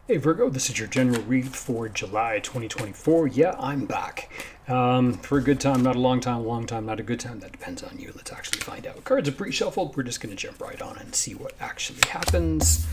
Hey Virgo, this is your general read for July 2024. Yeah, I'm back. For a good time, not a long time, not a good time. That depends on you. Let's actually find out. Cards are pre-shuffled. We're just going to jump right on and see what actually happens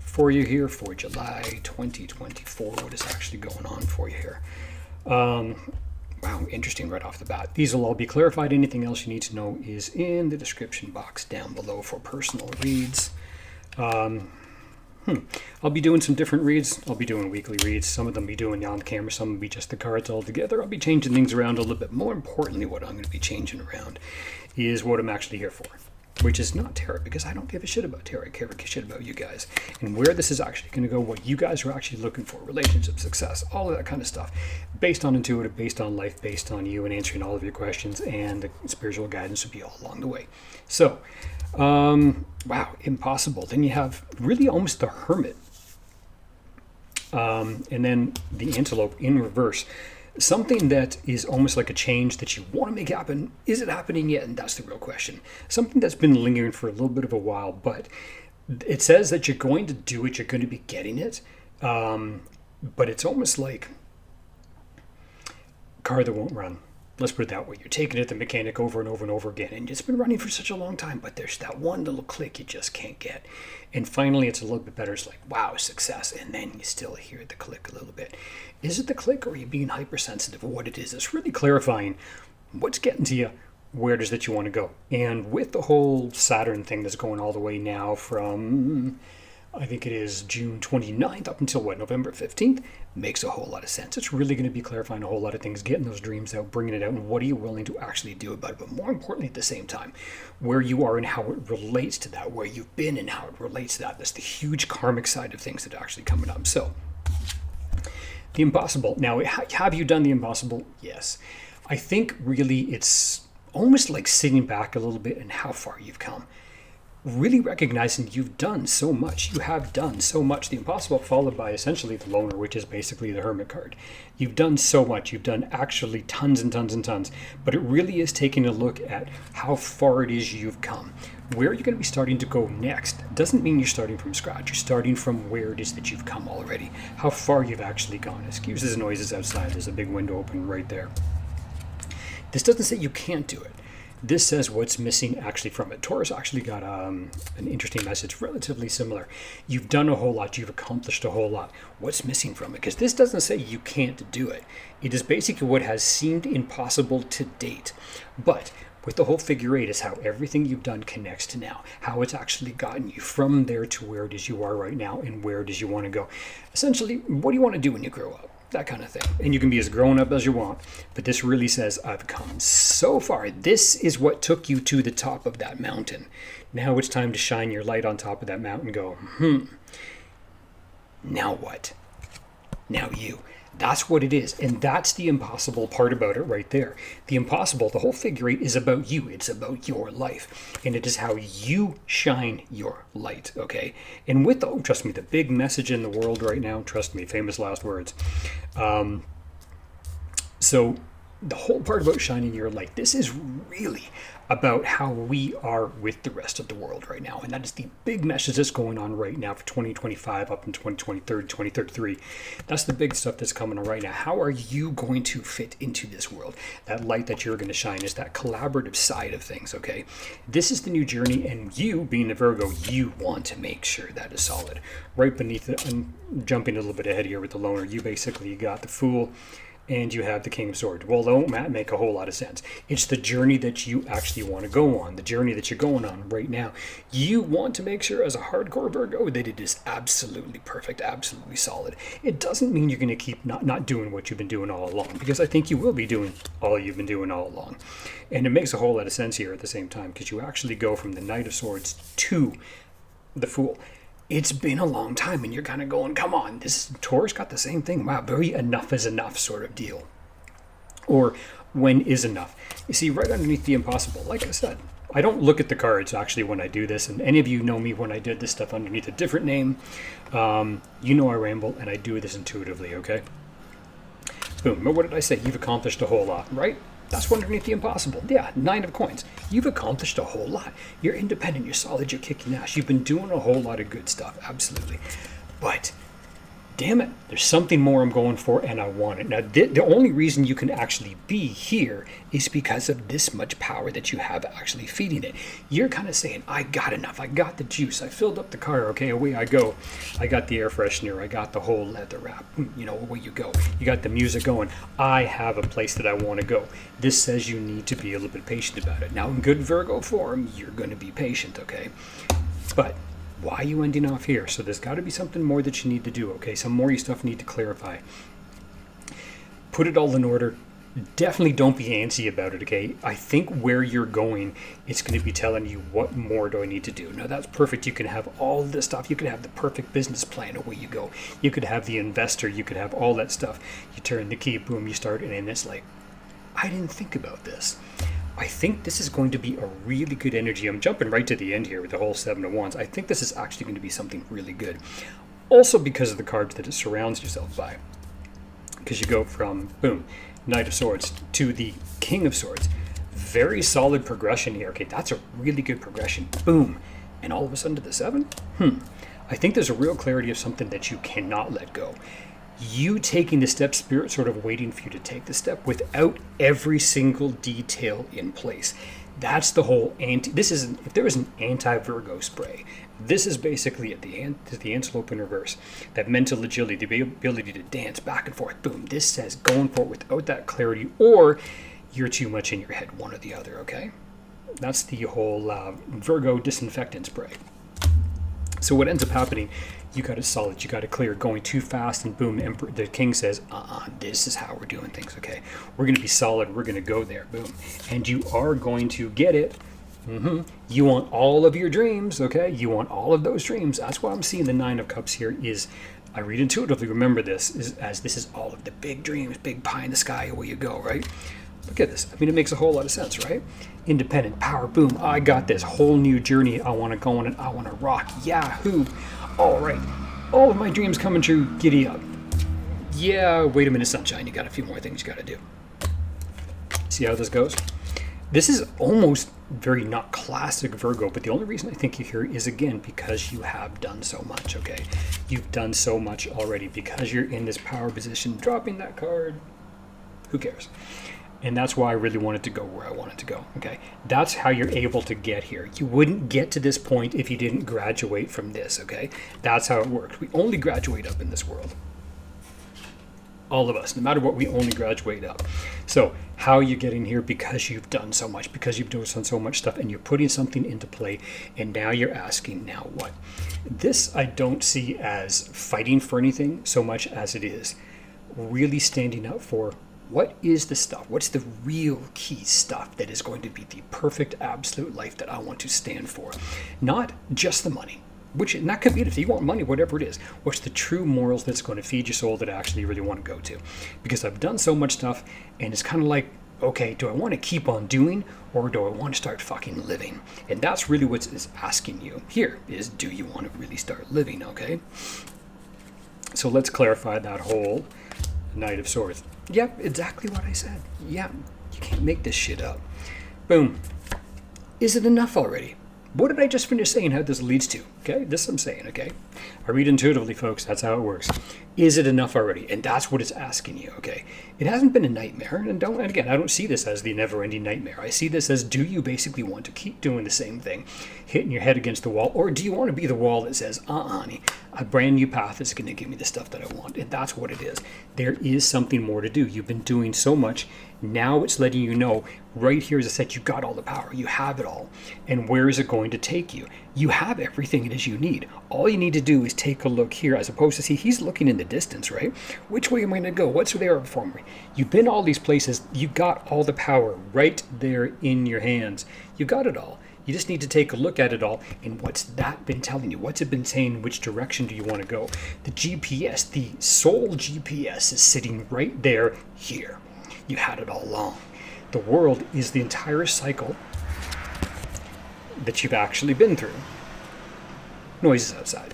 for you here for July 2024. What is actually going on for you here? Wow, interesting right off the bat. These will all be clarified. Anything else you need to know is in the description box down below for personal reads. I'll be doing some different reads. I'll be doing weekly reads. Some of them be doing on camera, some will be just the cards all together. I'll be changing things around a little bit. More importantly, what I'm going to be changing around is what I'm actually here for, which is not tarot, because I don't give a shit about tarot. I care a shit about you guys and where this is actually going to go, what you guys are actually looking for, relationship, success, all of that kind of stuff, based on intuitive, based on life, based on you, and answering all of your questions, and the spiritual guidance will be all along the way. So, wow, impossible. Then you have really almost the Hermit, and then the Antelope in reverse. Something that is almost like a change that you want to make happen. Is it happening yet? And that's the real question. Something that's been lingering for a little bit of a while, but it says that you're going to do it. You're going to be getting it. But it's almost like a car that won't run. Let's put it that way. You're taking it to the mechanic over and over and over again, and it's been running for such a long time, but there's that one little click you just can't get. And finally, it's a little bit better. It's like, wow, success. And then you still hear the click a little bit. Is it the click, or are you being hypersensitive of what it is? It's really clarifying what's getting to you, where it is that you want to go. And with the whole Saturn thing that's going all the way now from, I think it is June 29th up until November 15th, makes a whole lot of sense. It's really going to be clarifying a whole lot of things, getting those dreams out, bringing it out, and what are you willing to actually do about it. But more importantly, at the same time, where you are and how it relates to that, where you've been and how it relates to that. That's the huge karmic side of things that are actually coming up. So, the impossible. Now, have you done the impossible? Yes. I think really it's almost like sitting back a little bit and how far you've come. Really recognizing you've done so much. You have done so much. The impossible followed by essentially the loner, which is basically the Hermit card. You've done so much. You've done actually tons and tons and tons. But it really is taking a look at how far it is you've come. Where you're going to be starting to go next doesn't mean you're starting from scratch. You're starting from where it is that you've come already. How far you've actually gone. Excuses and noises outside. There's a big window open right there. This doesn't say you can't do it. This says what's missing actually from it. Taurus actually got an interesting message, relatively similar. You've done a whole lot. You've accomplished a whole lot. What's missing from it? Because this doesn't say you can't do it. It is basically what has seemed impossible to date. But with the whole figure eight is how everything you've done connects to now. How it's actually gotten you from there to where it is you are right now and where it is you want to go. Essentially, what do you want to do when you grow up? That kind of thing. And you can be as grown up as you want. But this really says, I've come so far. This is what took you to the top of that mountain. Now it's time to shine your light on top of that mountain and go, now what? Now you. That's what it is. And that's the impossible part about it right there. The impossible, the whole figure eight is about you. It's about your life. And it is how you shine your light, okay? And with, trust me, the big message in the world right now, trust me, famous last words. So the whole part about shining your light, this is really about how we are with the rest of the world right now. And that is the big message that's going on right now for 2025 up in 2023, 2033. That's the big stuff that's coming on right now. How are you going to fit into this world? That light that you're going to shine is that collaborative side of things, okay? This is the new journey, and you, being a Virgo, you want to make sure that is solid. Right beneath it, I'm jumping a little bit ahead here with the loner, you basically got the Fool, and you have the King of Swords. Well, don't make a whole lot of sense. It's the journey that you actually want to go on, the journey that you're going on right now. You want to make sure as a hardcore Virgo that it is absolutely perfect, absolutely solid. It doesn't mean you're going to keep not doing what you've been doing all along, because I think you will be doing all you've been doing all along. And it makes a whole lot of sense here at the same time, because you actually go from the Knight of Swords to the Fool. It's been a long time, and you're kind of going, come on, this Taurus got the same thing. Wow, very enough is enough sort of deal. Or when is enough? You see, right underneath the impossible, like I said, I don't look at the cards actually when I do this, and any of you know me when I did this stuff underneath a different name. You know I ramble, and I do this intuitively, okay? Boom, but what did I say? You've accomplished a whole lot, right? That's what underneath the impossible. Yeah, 9 of coins. You've accomplished a whole lot. You're independent, you're solid, you're kicking ass. You've been doing a whole lot of good stuff, absolutely. But damn it, there's something more I'm going for and I want it. Now, the only reason you can actually be here is because of this much power that you have actually feeding it. You're kind of saying, I got enough. I got the juice. I filled up the car. Okay, away I go. I got the air freshener. I got the whole leather wrap. You know, away you go. You got the music going. I have a place that I want to go. This says you need to be a little bit patient about it. Now, in good Virgo form, you're going to be patient, okay? But why are you ending off here? So there's got to be something more that you need to do, okay? Some more stuff you need to clarify. Put it all in order. Definitely don't be antsy about it, okay? I think where you're going, it's going to be telling you what more do I need to do. Now, that's perfect. You can have all this stuff. You could have the perfect business plan, away you go. You could have the investor. You could have all that stuff. You turn the key, boom, you start, and then it's like, I didn't think about this. I think this is going to be a really good energy. I'm jumping right to the end here with the whole Seven of Wands. I think this is actually going to be something really good. Also because of the cards that it surrounds yourself by. Because you go from, boom, Knight of Swords to the King of Swords. Very solid progression here. Okay, that's a really good progression. Boom. And all of a sudden to the 7? I think there's a real clarity of something that you cannot let go. You taking the step, Spirit sort of waiting for you to take the step without every single detail in place. That's the whole this is, if there is an anti-Virgo spray, this is basically it, the antelope in reverse. That mental agility, the ability to dance back and forth. Boom. This says going for it without that clarity, or you're too much in your head, one or the other, okay? That's the whole Virgo disinfectant spray. So what ends up happening, you got it solid, you got it clear, going too fast, and boom, the king says, this is how we're doing things, okay? We're going to be solid, we're going to go there, boom. And you are going to get it. You want all of your dreams, okay? You want all of those dreams. That's why I'm seeing the Nine of Cups here is, I read intuitively, remember this, as this is all of the big dreams, big pie in the sky, away you go, right? Look at this. I mean, it makes a whole lot of sense, right? Independent, power, boom. I got this whole new journey. I want to go on and I want to rock. Yahoo! All right. All of my dreams coming true. Giddy up. Yeah, wait a minute, sunshine. You got a few more things you got to do. See how this goes? This is almost very not classic Virgo, but the only reason I think you're here is, again, because you have done so much, okay? You've done so much already because you're in this power position. Dropping that card, who cares? And that's why I really wanted to go where I wanted to go, okay? That's how you're able to get here. You wouldn't get to this point if you didn't graduate from this, okay? That's how it works. We only graduate up in this world. All of us, no matter what, we only graduate up. So how are you getting here? Because you've done so much, because you've done so much stuff, and you're putting something into play, and now you're asking, now what? This I don't see as fighting for anything so much as it is really standing up for what is the stuff? What's the real key stuff that is going to be the perfect, absolute life that I want to stand for? Not just the money, and that could be it. If you want money, whatever it is, what's the true morals that's going to feed your soul that I actually really want to go to? Because I've done so much stuff, and it's kind of like, okay, do I want to keep on doing, or do I want to start fucking living? And that's really what it's asking you here, is do you want to really start living, okay? So let's clarify that whole Knight of Swords. Yep, exactly what I said. Yeah, you can't make this shit up. Boom. Is it enough already? What did I just finish saying how this leads to? Okay, this I'm saying, okay? I read intuitively, folks. That's how it works. Is it enough already? And that's what it's asking you, okay? It hasn't been a nightmare. And again, I don't see this as the never-ending nightmare. I see this as, do you basically want to keep doing the same thing, hitting your head against the wall? Or do you want to be the wall that says, honey, a brand new path is going to give me the stuff that I want? And that's what it is. There is something more to do. You've been doing so much. Now it's letting you know, right here, as I said, you got all the power. You have it all. And where is it going to take you? You have everything it is you need. All you need to do is take a look here, as opposed to see, he's looking in the distance, right? Which way am I going to go? What's there for me? You've been all these places. You got all the power right there in your hands. You got it all. You just need to take a look at it all, and what's that been telling you? What's it been saying? Which direction do you want to go? The GPS, the soul GPS, is sitting right there, here. You had it all along. The world is the entire cycle that you've actually been through. Noises outside.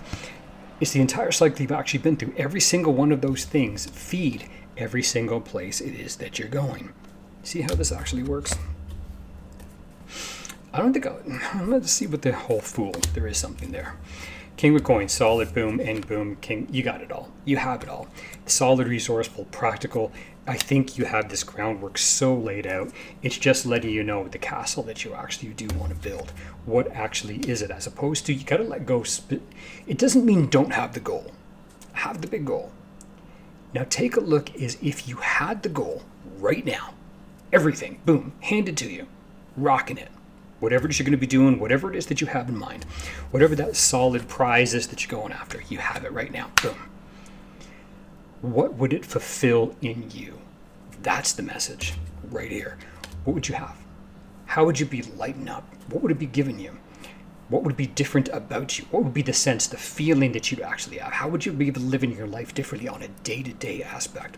It's the entire cycle you've actually been through. Every single one of those things feed every single place it is that you're going. See how this actually works? I'm going to see what the whole Fool, there is something there. King of coins, solid, boom, and boom, king. You got it all. You have it all. Solid, resourceful, practical. I think you have this groundwork so laid out. It's just letting you know the castle that you actually do want to build. What actually is it? As opposed to, you got to let go. It doesn't mean don't have the goal. Have the big goal. Now take a look as if you had the goal right now. Everything, boom, handed to you. Rocking it. Whatever it is you're going to be doing, whatever it is that you have in mind, whatever that solid prize is that you're going after, you have it right now. Boom. What would it fulfill in you? That's the message right here. What would you have? How would you be lighting up? What would it be giving you? What would be different about you? What would be the sense, the feeling that you'd actually have? How would you be able to live in your life differently on a day-to-day aspect?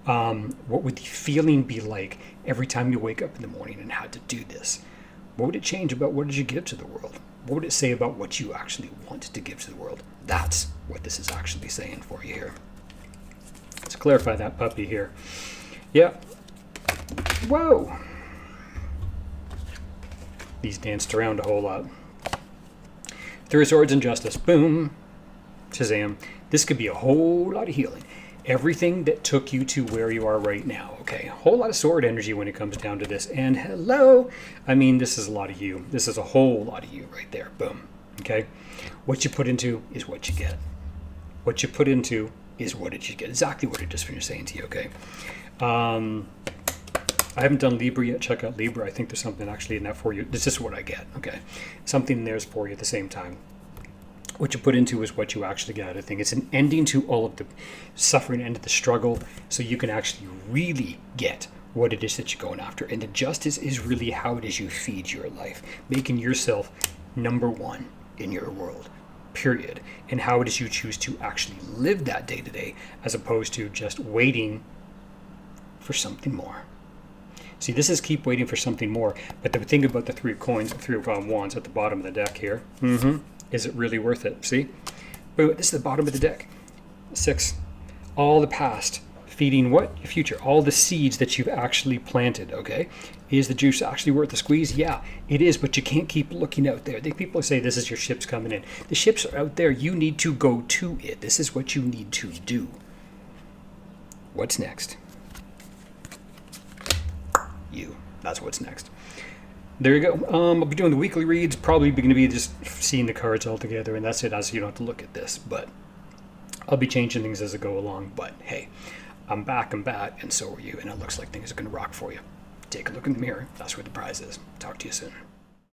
What would the feeling be like every time you wake up in the morning and had to do this? What would it change about what did you give to the world? What would it say about what you actually want to give to the world? That's what this is actually saying for you here. Let's clarify that puppy here. Yeah. Whoa. These danced around a whole lot. Three of Swords and Justice. Boom. Shazam. This could be a whole lot of healing. Everything that took you to where you are right now, okay? A whole lot of sword energy when it comes down to this. And hello, I mean, this is a lot of you. This is a whole lot of you right there. Boom, okay? What you put into is what you get. What you put into is what it you get. Exactly what I just finished saying to you, okay? I haven't done Libra yet. Check out Libra. I think there's something actually in that for you. This is what I get, okay? Something there's for you at the same time. What you put into is what you actually get. I think it's an ending to all of the suffering, end of the struggle, so you can actually really get what it is that you're going after. And the justice is really how it is you feed your life, making yourself number one in your world, period. And how it is you choose to actually live that day to day, as opposed to just waiting for something more. See, this is keep waiting for something more. But the thing about the Three of Coins, Three of Wands at the bottom of the deck here, is it really worth it? See? Wait, this is the bottom of the deck. 6. All the past. Feeding what? Your future. All the seeds that you've actually planted, okay? Is the juice actually worth the squeeze? Yeah, it is, but you can't keep looking out there. People say this is your ships coming in. The ships are out there. You need to go to it. This is what you need to do. What's next? You. That's what's next. There you go. I'll be doing the weekly reads. Probably going to be just seeing the cards all together, and that's it. As you don't have to look at this, but I'll be changing things as I go along. But hey, I'm back, and so are you, and it looks like things are going to rock for you. Take a look in the mirror. That's where the prize is. Talk to you soon.